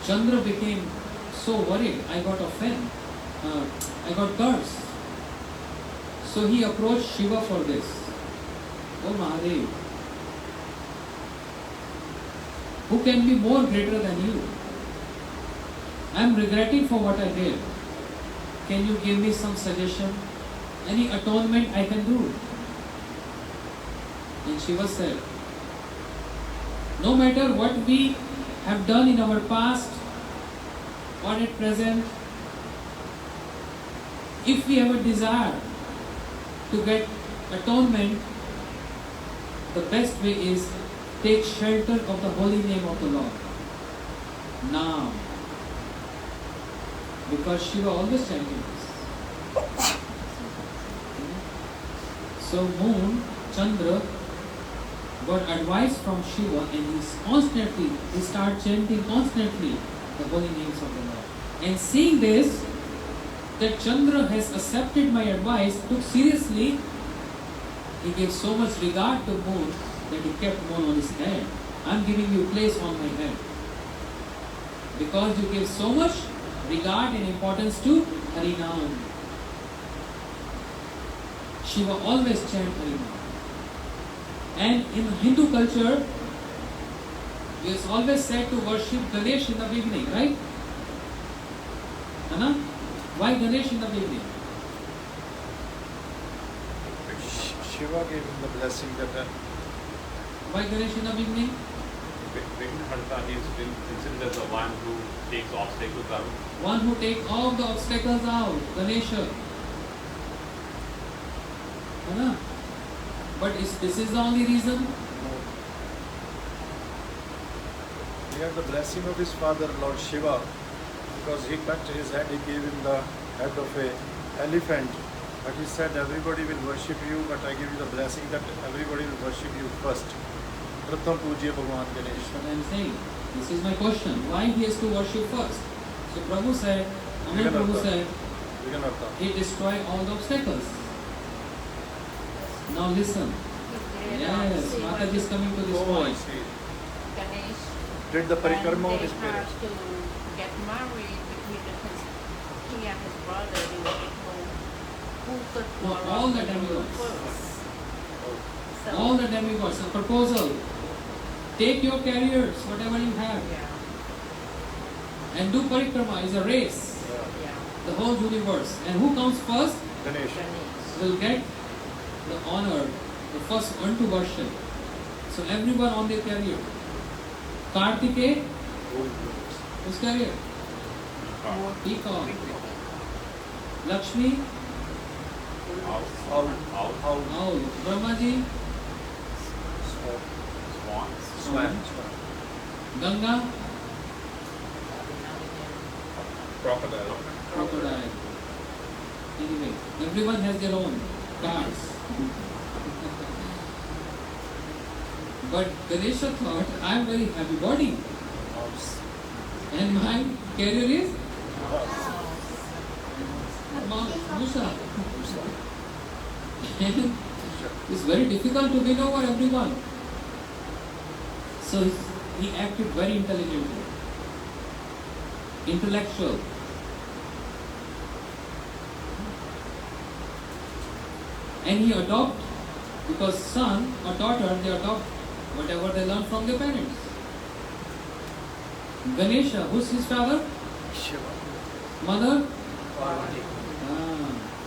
Chandra became so worried, I got offended, I got cursed. So he approached Shiva for this. Oh Mahadev, who can be more greater than you? I am regretting for what I did. Can you give me some suggestion? Any atonement I can do? And Shiva said, no matter what we have done in our past or at present, if we have a desire to get atonement, the best way is take shelter of the holy name of the Lord. Now, because Shiva always chanting this. So moon, Chandra, got advice from Shiva and he started chanting constantly the holy names of the Lord. And seeing this, that Chandra has accepted my advice, took seriously, he gave so much regard to moon that he kept moon on his head. I am giving you place on my head. Because you give so much regard and importance to Harinam. Shiva always chant Harinam. And in Hindu culture, it is always said to worship Ganesh in the beginning, right? Anna? Why Ganesh in the beginning? Shiva gave him the blessing that Why Ganesh in the beginning? Harikatha is still considered as the one who takes obstacles out. One who takes all the obstacles out, Ganesha. Anna? But this is the only reason? he had the blessing of his father, Lord Shiva, because he cut his head, he gave him the head of a elephant. But he said, everybody will worship you, but I give you the blessing that everybody will worship you first. Pratham Pujya Bhagwan Ganesh. That's what I am saying. This is my question. Why he has to worship first? So Prabhu said, Amar Prabhu said, he destroyed all the obstacles. Now listen. Yes, Mataji is coming to this Oh, I point. see. Ganesh did the parikrama of and his they have parents. to get married between he and his brother. They wanted to know who could No, follow all the the rule demigods. first. So, All the demigods, a proposal. Take your carriers, whatever you have, yeah, and do parikrama. It's a race. yeah. The whole universe. And who comes first Ganesh. Ganesh. will get the honor, the first one to worship. So everyone on their carrier. Kartikeya, whose carrier? Peacock. Lakshmi, Owl. owl. Brahmaji, Swan. Ganga, Crocodile. crocodile. Anyway, everyone has their own cars. But Ganesha thought, I am very heavy body and my carrier is Musa. And it's very difficult to win over everyone. So he acted very intelligently, intellectual. And he adopt, because son or daughter, they adopt whatever they learn from their parents. Ganesha, who's his father? Shiva. Mother? Parvati.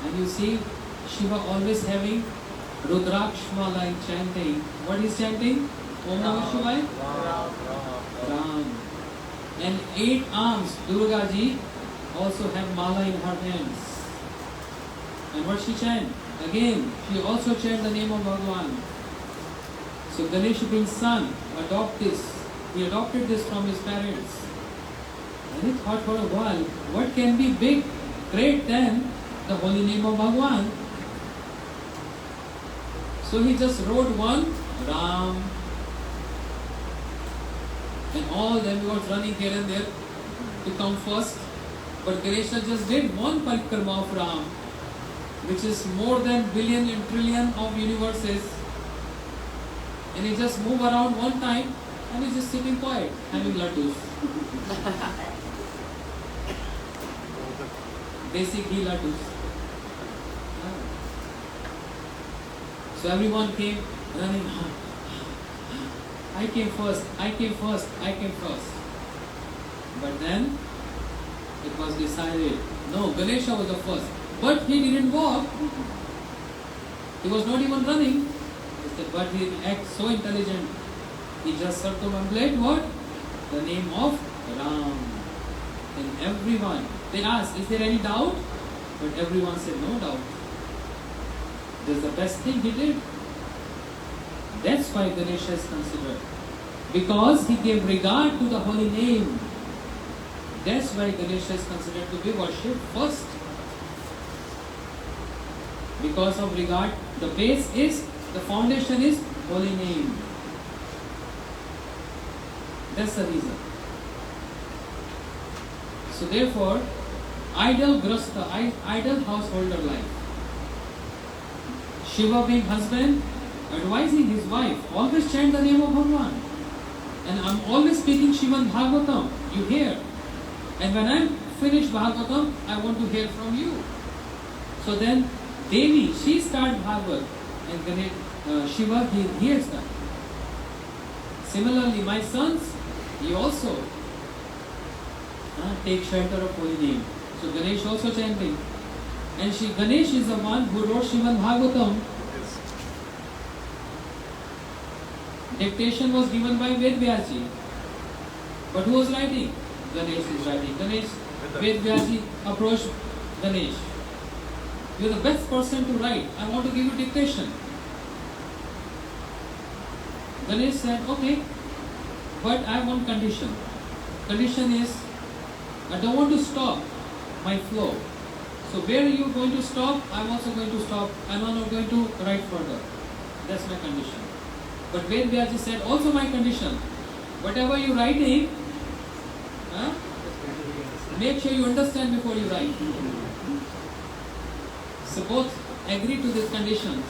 And you see Shiva always having Rudraksh mala and chanting. What is chanting? Om Namah Shivaya? Ram. And 8 arms, Durga ji also have mala in her hands. And what she chant? Again, she also chant the name of Bhagavan. So Ganesha being son, adopt this. He adopted this from his parents. And he thought for a while, what can be big, great than the holy name of Bhagavan? So he just wrote one, Ram. And all demigods running here and there to come first. But Ganesha just did one parikrama of Ram, which is more than billion and trillion of universes. And he just move around one time and he's just sitting quiet, having laddus. Basic ghee laddus. So everyone came running. I came first, I came first, I came first. But then it was decided, no, Ganesha was the first. But he didn't walk. He was not even running. But he acted so intelligent. He just circumambulated what? The name of Ram. And everyone, they asked, is there any doubt? But everyone said, no doubt. That's the best thing he did. That's why Ganesha is considered. Because he gave regard to the holy name. That's why Ganesha is considered to be worshipped first. Because of regard, the base is, the foundation is holy name. That's the reason. So therefore, ideal grasta, ideal householder life. Shiva being husband, advising his wife, always chant the name of Bhagavan. And I'm always speaking Srimad Bhagavatam, you hear. And when I'm finished Bhagavatam, I want to hear from you. So then Devi, she starts Bhagavat, and Shiva, he hears that. Similarly, my sons, he also take shelter of holy name. So Ganesh also chanting. And Ganesh is the one who wrote Srimad Bhagavatam. Dictation was given by Ved Vyasji. But who was writing? Ganesh is writing. Ved Vyasji approached Ganesh. You are the best person to write. I want to give you dictation. Ganesh said, okay, but I have one condition. Condition is, I don't want to stop my flow. So where are you going to stop? I am also going to stop. I am not going to write further. That's my condition. But Ved Vyasji said, also my condition. Whatever you writing, make sure you understand before you write. So both agree to these conditions.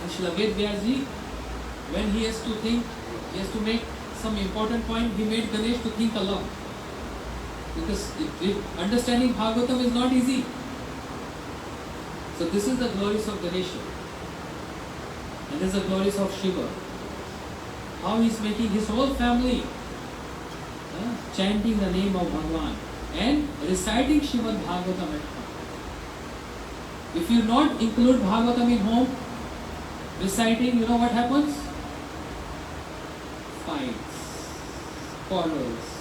And Srila Ved Vyasji, when he has to think, he has to make some important point, he made Ganesh to think a lot. Because understanding Bhagavatam is not easy. So this is the glories of Ganesha. And this is the glories of Shiva. How he is making his whole family chanting the name of Bhagavan and reciting Srimad Bhagavatam at home. If you not include Bhagavatam in home, reciting, you know what happens? Fights, quarrels.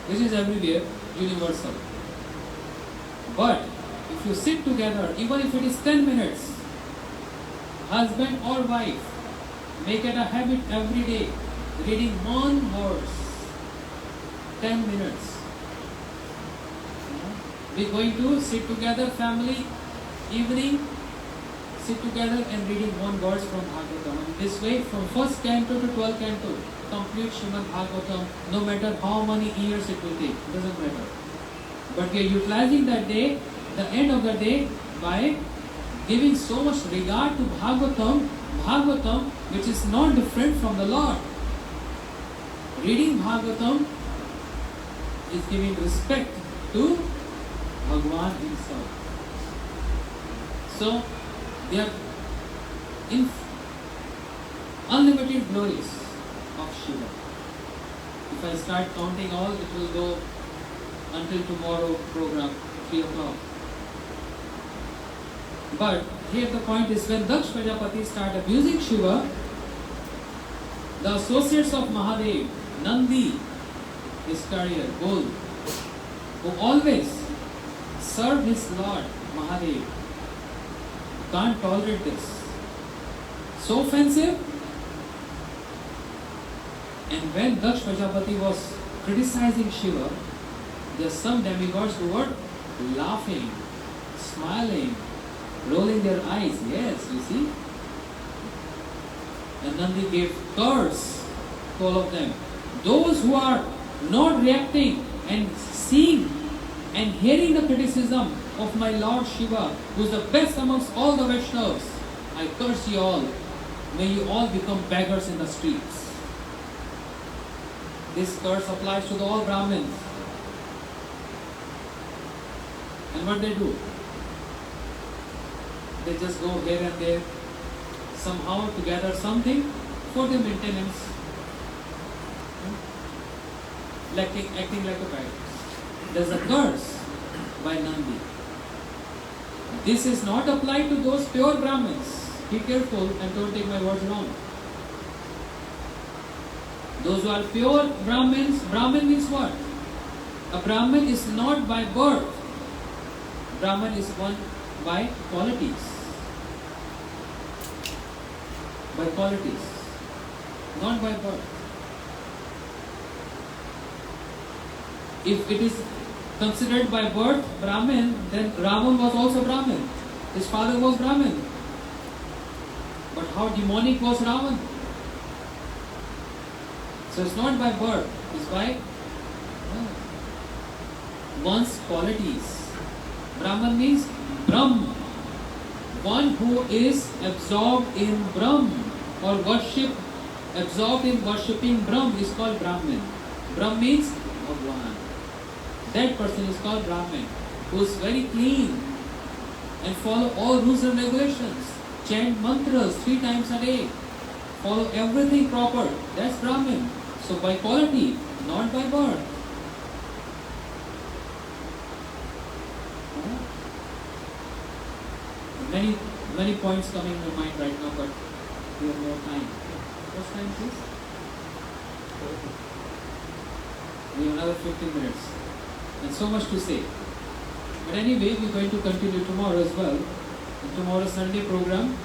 This is everywhere, universal. But if you sit together, even if it is 10 minutes, husband or wife, make it a habit every day, reading one verse, 10 minutes. We're going to sit together, family, evening, sit together and reading one verse from Bhagavatam. And this way, from first canto to 12th canto, complete Srimad Bhagavatam, no matter how many years it will take, doesn't matter. But we are utilizing that day, the end of the day, by giving so much regard to Bhagavatam, which is not different from the Lord. Reading Bhagavatam is giving respect to Bhagavan himself. So, there are unlimited glories of Shiva. If I start counting all, it will go until tomorrow program, 3 o'clock. But here the point is, when Daksh Prajapati start abusing Shiva, the associates of Mahadev, Nandi, his carrier, Gol, who always serve his Lord Mahadev, can't tolerate this. So offensive. And when Daksh Prajapati was criticizing Shiva, there are some demigods who were laughing, smiling, rolling their eyes. Yes, you see. And Nandi gave curse to all of them. Those who are not reacting and seeing and hearing the criticism of my Lord Shiva, who is the best amongst all the Vaishnavas, I curse you all. May you all become beggars in the streets. This curse applies to all Brahmins. And what they do? They just go here and there, somehow to gather something for their maintenance. Acting like a bag. There's a curse by Nandi. This is not applied to those pure Brahmins. Be careful and don't take my words wrong. Those who are pure Brahmins, Brahmin means what? A Brahmin is not by birth. Brahman is one by qualities. By qualities, not by birth. If it is considered by birth Brahmin, then Ravan was also Brahmin. His father was Brahmin. But how demonic was Ravan? So it's not by birth, it's by one's qualities. Brahman means Brahm. One who is absorbed in Brahm or absorbed in worshipping Brahm is called Brahmin. Brahm means Bhagwan. That person is called Brahmin, who is very clean and follow all rules and regulations. Chant mantras 3 times a day. Follow everything proper. That's Brahmin. So by quality, not by birth. Many points coming to mind right now, but we have no time. What's time, please? We have another 15 minutes. And so much to say. But anyway, we're going to continue tomorrow as well. And tomorrow's Sunday program,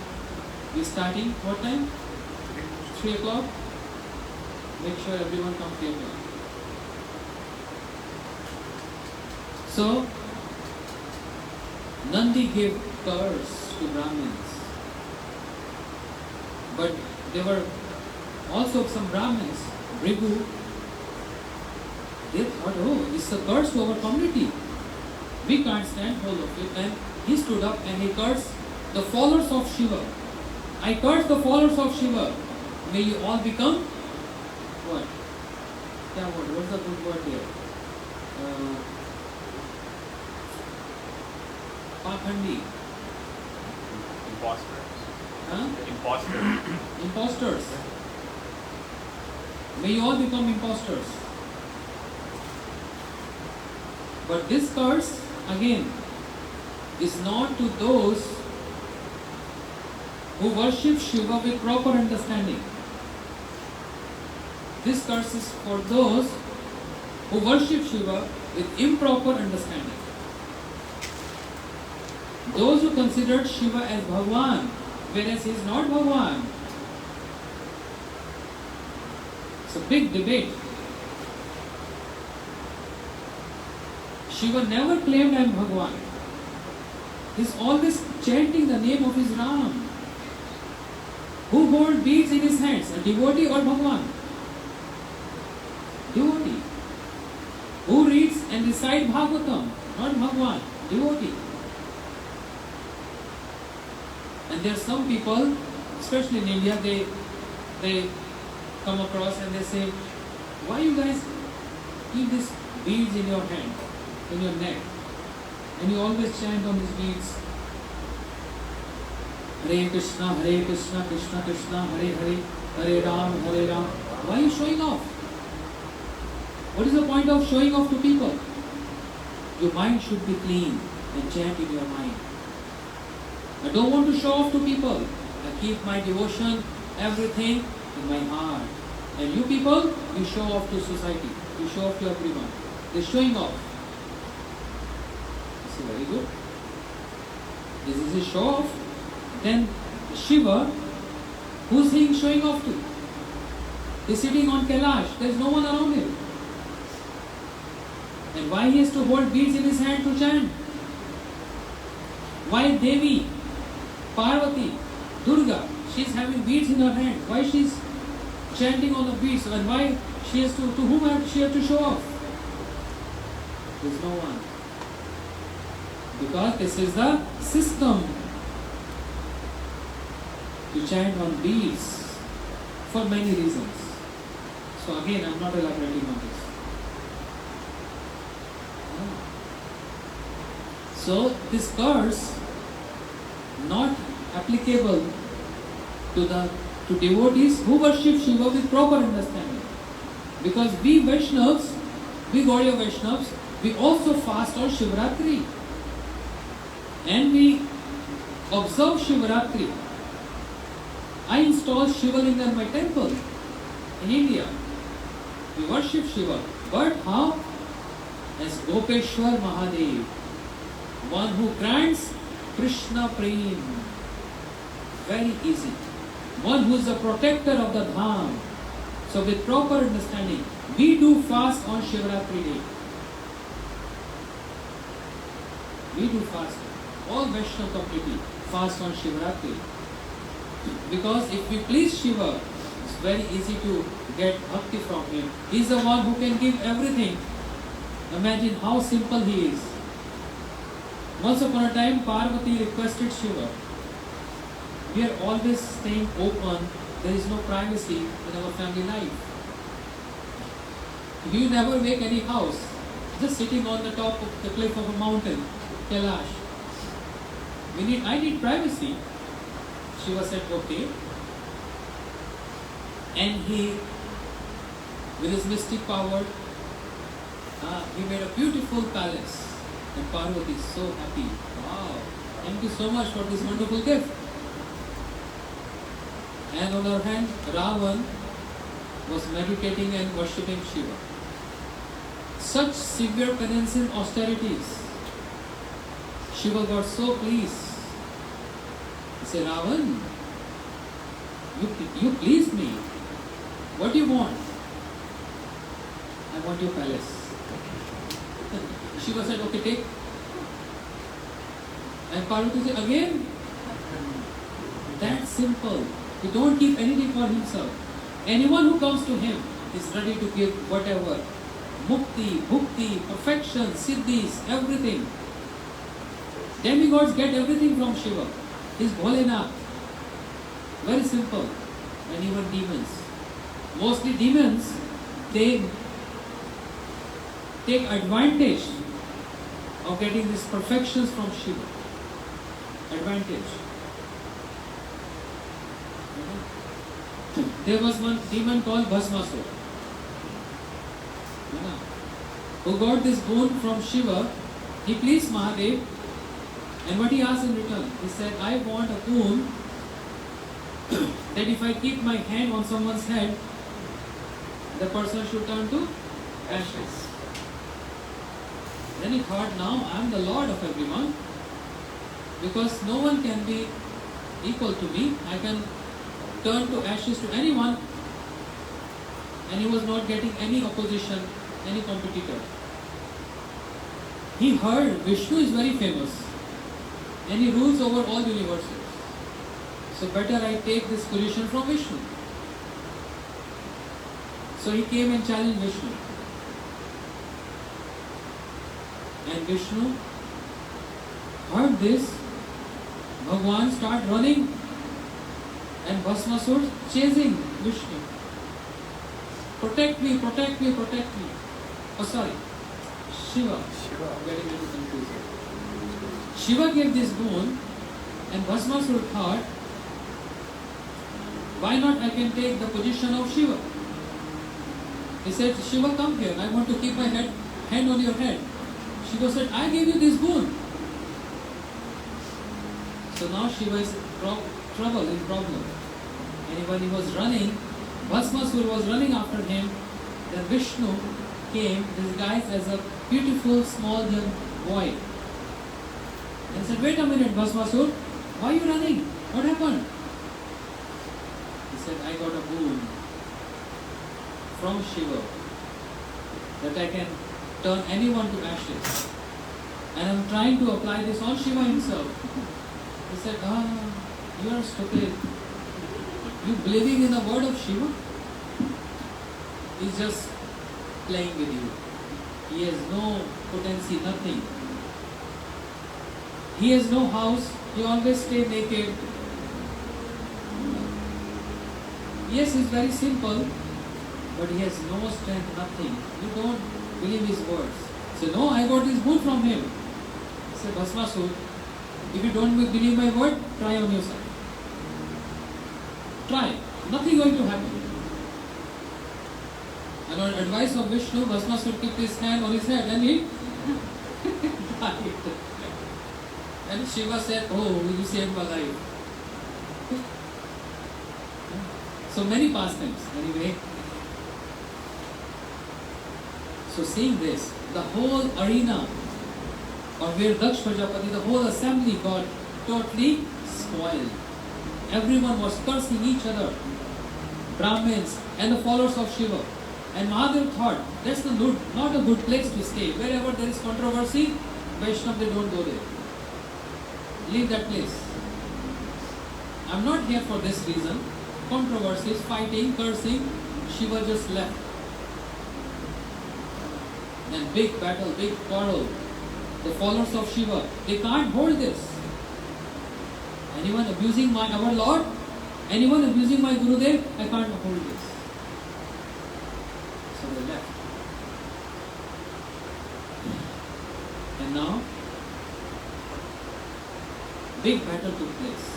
we're starting what time? 3 o'clock? Make sure everyone comes here. So, Nandi gave curse to Brahmins. But there were also some Brahmins, Bhrigu, they thought, oh, this is a curse to our community. We can't stand hold of it. And he stood up and he cursed the followers of Shiva. I curse the followers of Shiva. May you all become what? क्या word? What's the good word here? पाखंडी. Imposters. Huh? Imposters. Imposters. May you all become imposters. But this curse, again, is not to those who worship Shiva with proper understanding. This curse is for those who worship Shiva with improper understanding. Those who considered Shiva as Bhagwan, whereas he is not Bhagwan. It's a big debate. Shiva never claimed I am Bhagwan. He is always chanting the name of his Ram. Who holds beads in his hands, a devotee or Bhagwan? Devotee. Who reads and recites Bhagavatam, not Bhagwan, devotee. And there are some people, especially in India, they come across and they say, why you guys keep these beads in your hand, in your neck, and you always chant on these beads, Hare Krishna, Krishna Krishna, Hare Hare, Hare Ram. Why are you showing off? What is the point of showing off to people? Your mind should be clean and chant in your mind. I don't want to show off to people. I keep my devotion, everything in my heart. And you people, you show off to society. You show off to everyone. They're showing off. This is very good. This is a show off. Then Shiva, who's he showing off to? He's sitting on Kailash. There's no one around him. And why he has to hold beads in his hand to chant? Why Devi, Parvati, Durga, she's having beads in her hand. Why she's chanting on the beads? And why she has to whom she has to show off? There's no one. Because this is the system to chant on beads for many reasons. So again, I'm not elaborating on this. So this curse not applicable to devotees who worship Shiva with proper understanding. Because we Vaishnavas, we Gaudiya Vaishnavas, we also fast on Shivratri. And we observe Shivratri. I install Shiva Linga in my temple in India. We worship Shiva. But how? As Gopeshwar Mahadev, one who grants Krishna Prem. Very easy. One who is the protector of the Dham. So with proper understanding, we do fast on Shivratri day. We do fast. All Vaishnava completely fast on Shivratri. Because if we please Shiva, it's very easy to get bhakti from him. He is the one who can give everything. Imagine how simple he is. Once upon a time, Parvati requested Shiva, we are always staying open, there is no privacy in our family life. You never make any house, just sitting on the top of the cliff of a mountain, Kailash. I need privacy. Shiva said, okay. And he, with his mystic power, he made a beautiful palace. And Parvati is so happy. Wow, thank you so much for this wonderful gift. And on the other hand, Ravan was meditating and worshipping Shiva. Such severe penance and austerities. Shiva got so pleased. He said, Ravan, you pleased me. What do you want? I want your palace. Shiva said, okay, take. And Parvati said, again? That's simple. He don't keep anything for himself. Anyone who comes to him is ready to give whatever. Mukti, bhukti, perfection, siddhis, everything. Demigods get everything from Shiva. He's Bholenath. Very simple. And even demons. Mostly demons, they take advantage of getting these perfections from Shiva. Advantage. There was one demon called Bhasmasur, who got this boon from Shiva. He pleased Mahadev, and what he asked in return, he said, I want a boon that if I keep my hand on someone's head, the person should turn to ashes. Then he thought, now I am the Lord of everyone, because no one can be equal to me. I can turn to ashes to anyone, and he was not getting any opposition, any competitor. He heard Vishnu is very famous, and he rules over all universes. So better I take this position from Vishnu. So he came and challenged Vishnu. And Vishnu heard this. Bhagwan started running, and Bhasmasur chasing Vishnu. Protect me, protect me, protect me. Oh, sorry. Shiva. I'm getting a little confused. Shiva gave this boon, and Bhasmasur thought, why not I can take the position of Shiva? He said, Shiva, come here. I want to keep my hand on your head. Shiva said, I gave you this boon. So now Shiva is in problem. And when he was running, Bhasmasur was running after him. Then Vishnu came disguised as a beautiful small young boy. And said, wait a minute, Bhasmasur, why are you running? What happened? He said, I got a boon from Shiva that I can turn anyone to ashes. And I'm trying to apply this on Shiva himself. He said, you are stupid. You believing in the word of Shiva? He's just playing with you. He has no potency, nothing. He has no house. He always stay naked. Yes, he's very simple, but he has no strength, nothing. You don't believe his words. Say, no, I got this boon from him. Say, Bhasmasur, if you don't believe my word, try on yourself. Try. Nothing going to happen. And on advice of Vishnu, Bhasmasur kept his hand on his head and he died. And Shiva said, oh, you saved my life. So many pastimes. Anyway. So seeing this, the whole arena, or where Daksh Prajapati, the whole assembly got totally spoiled. Everyone was cursing each other, Brahmins and the followers of Shiva. And Mahadev thought, that's not a good place to stay. Wherever there is controversy, Vaishnava, they don't go there. Leave that place. I'm not here for this reason. Controversies, fighting, cursing, Shiva just left. Then big battle, big quarrel. The followers of Shiva, they can't hold this. Anyone abusing our Lord, anyone abusing my Gurudev, I can't hold this. So they left. And now, big battle took place.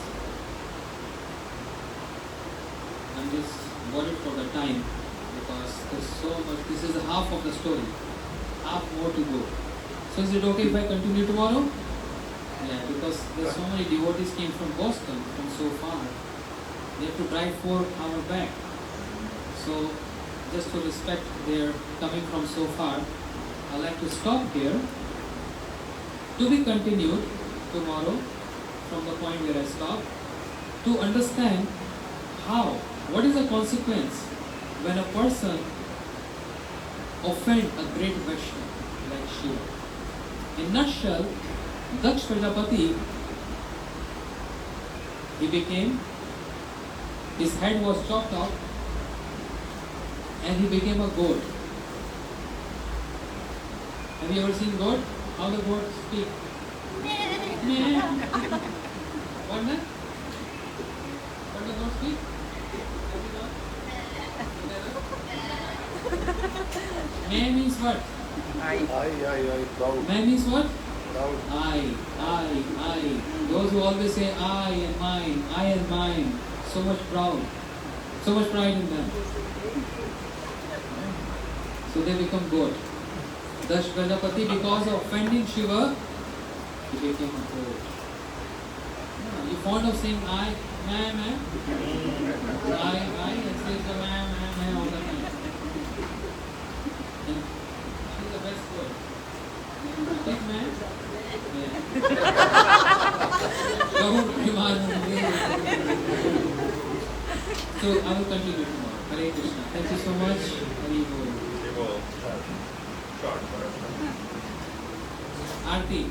I'm just worried for the time because there's so much. This is half of the story. Half more to go. So is it okay if I continue tomorrow? Yeah, because there's so many devotees came from Boston, from so far. They have to drive 4 hours back. So just to respect their coming from so far, I'd like to stop here. To be continued tomorrow from the point where I stopped, to understand what is the consequence when a person offend a great Vaishnava like Shiva. In nutshell, Daksh Prajapati, his head was chopped off and he became a goat. Have you ever seen goat? How the goat speak? What that? What the goat speak? proud. Man means what? Proud. I. Those who always say I and mine. So much proud. So much pride in them. So they become goat. Thus Prajapati, because of offending Shiva, he became a goat. You fond of saying I, man, and says the man all the time. And she's the best word. Big man? Yeah. Don't remind me. So I will continue tomorrow. Hare Krishna. Thank you so much. Hari Bol. Short. Aarti.